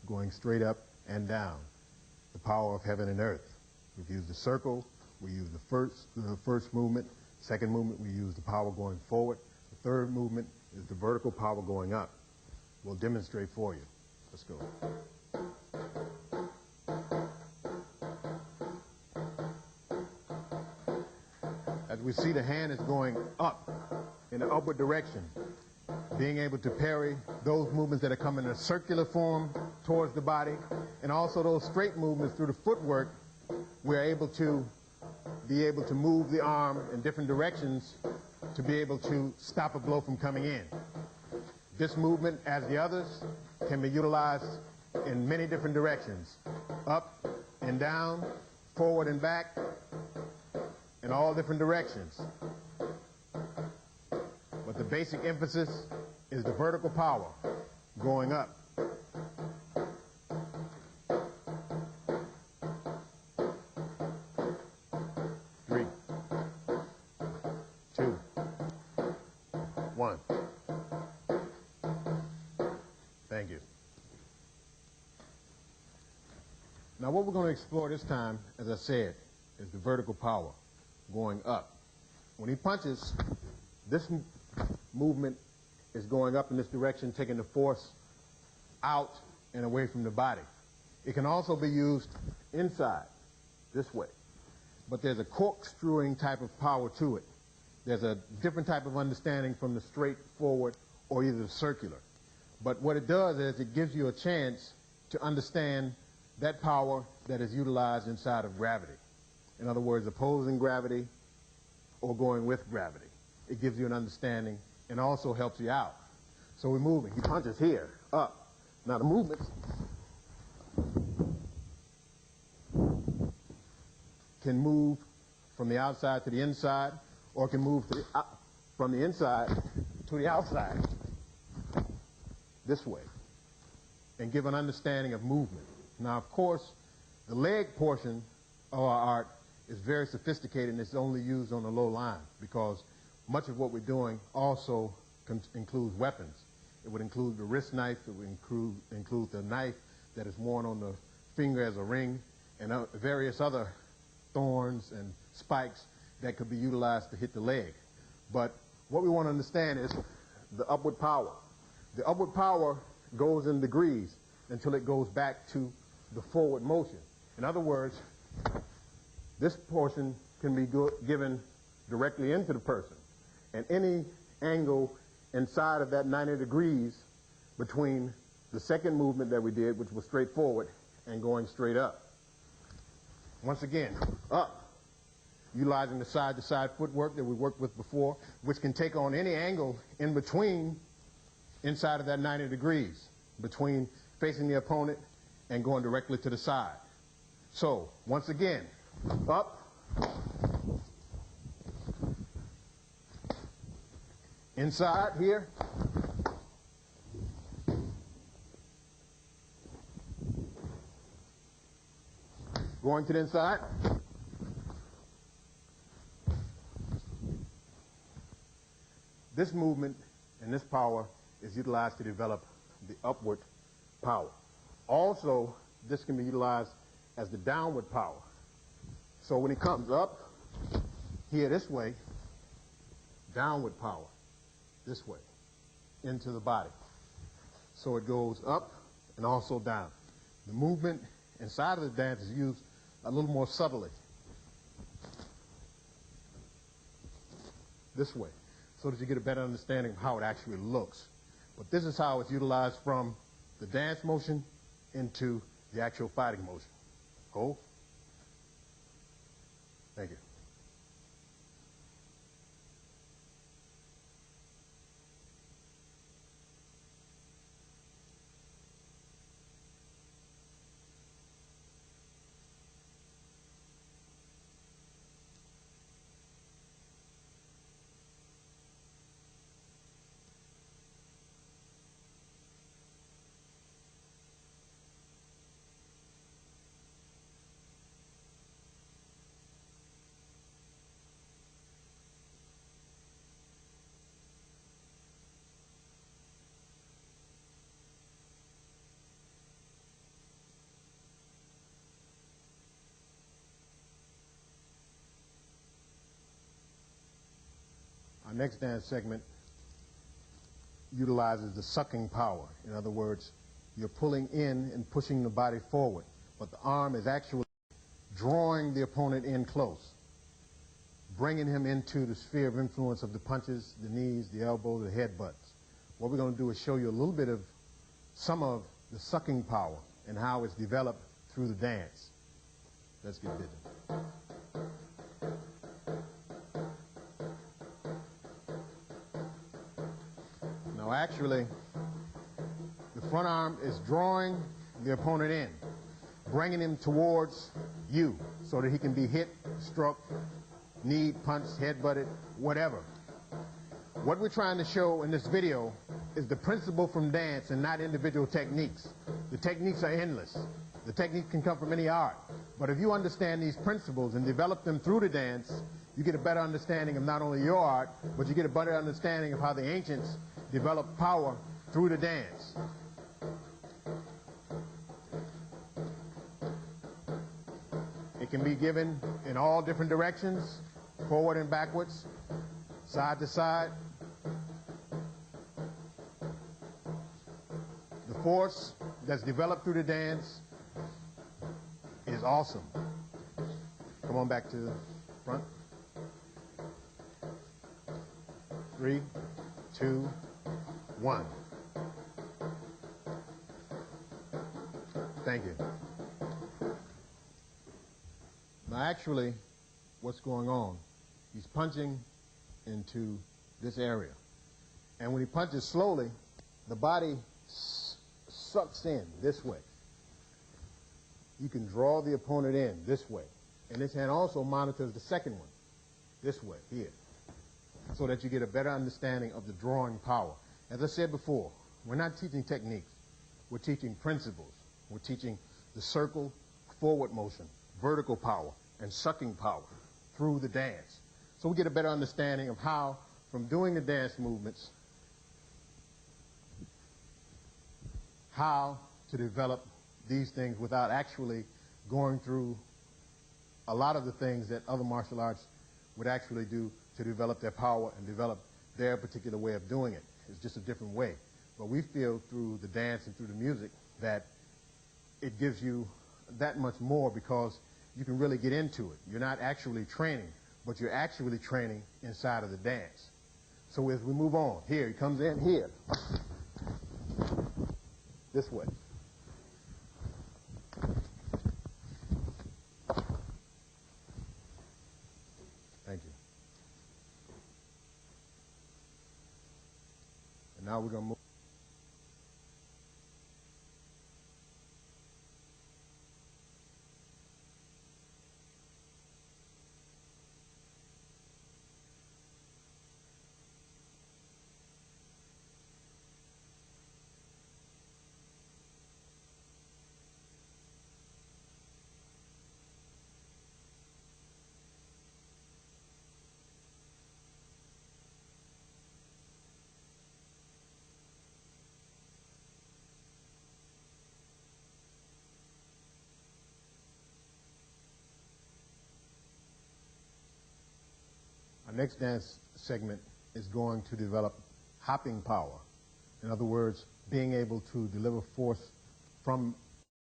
going straight up and down. The power of heaven and earth. We've used the circle. We use the first movement. Second movement, we use the power going forward. The third movement is the vertical power going up. We'll demonstrate for you. Let's go. As we see, the hand is going up in the upward direction, being able to parry those movements that are coming in a circular form towards the body, and also those straight movements through the footwork. We're able to move the arm in different directions to be able to stop a blow from coming in. This movement, as the others, can be utilized in many different directions. Up and down, forward and back, in all different directions. But the basic emphasis is the vertical power going up. 3, 2, 1. Thank you. Now what we're going to explore this time, as I said, is the vertical power going up. When he punches, this movement is going up in this direction, taking the force out and away from the body. It can also be used inside, this way. But there's a corkscrewing type of power to it. There's a different type of understanding from the straight forward or either the circular. But what it does is it gives you a chance to understand that power that is utilized inside of gravity. In other words, opposing gravity or going with gravity. It gives you an understanding and also helps you out. So we're moving. He punches here, up. Now the movements can move from the outside to the inside, or can move from the inside to the outside, this way, and give an understanding of movement. Now, of course, the leg portion of our art is very sophisticated, and it's only used on the low line because much of what we're doing also includes weapons. It would include the wrist knife, it would include the knife that is worn on the finger as a ring, and various other thorns and spikes that could be utilized to hit the leg. But what we want to understand is the upward power. The upward power goes in degrees until it goes back to the forward motion. In other words, this portion can be given directly into the person, and any angle inside of that 90 degrees between the second movement that we did, which was straight forward, and going straight up. Once again, up, utilizing the side-to-side footwork that we worked with before, which can take on any angle in between, inside of that 90 degrees, between facing the opponent and going directly to the side. So, once again, up, inside here, going to the inside, this movement and this power is utilized to develop the upward power. Also, this can be utilized as the downward power. So when he comes up here this way, downward power this way into the body. So it goes up and also down. The movement inside of the dance is used a little more subtly. This way, so that you get a better understanding of how it actually looks. But this is how it's utilized from the dance motion into the actual fighting motion. Hold. Thank you. Our next dance segment utilizes the sucking power. In other words, you're pulling in and pushing the body forward, but the arm is actually drawing the opponent in close, bringing him into the sphere of influence of the punches, the knees, the elbows, the headbutts. What we're going to do is show you a little bit of some of the sucking power and how it's developed through the dance. Let's get busy. Now actually, the front arm is drawing the opponent in, bringing him towards you so that he can be hit, struck, kneed, punched, headbutted, whatever. What we're trying to show in this video is the principle from dance and not individual techniques. The techniques are endless. The technique can come from any art. But if you understand these principles and develop them through the dance, you get a better understanding of not only your art, but you get a better understanding of how the ancients developed power through the dance. It can be given in all different directions, forward and backwards, side to side. The force that's developed through the dance is awesome. Come on back to the front. 3, 2, 1. Thank you. Now actually, what's going on, he's punching into this area. And when he punches slowly, the body sucks in this way. You can draw the opponent in this way. And this hand also monitors the second one, this way, here, so that you get a better understanding of the drawing power. As I said before, we're not teaching techniques. We're teaching principles. We're teaching the circle, forward motion, vertical power, and sucking power through the dance. So we get a better understanding of how, from doing the dance movements, how to develop these things without actually going through a lot of the things that other martial arts would actually do to develop their power and develop their particular way of doing it. It's just a different way. But we feel through the dance and through the music that it gives you that much more because you can really get into it. You're not actually training, but you're actually training inside of the dance. So as we move on, here, he comes in here. This way. Thank you. And now we're going to move. Our next dance segment is going to develop hopping power. In other words, being able to deliver force from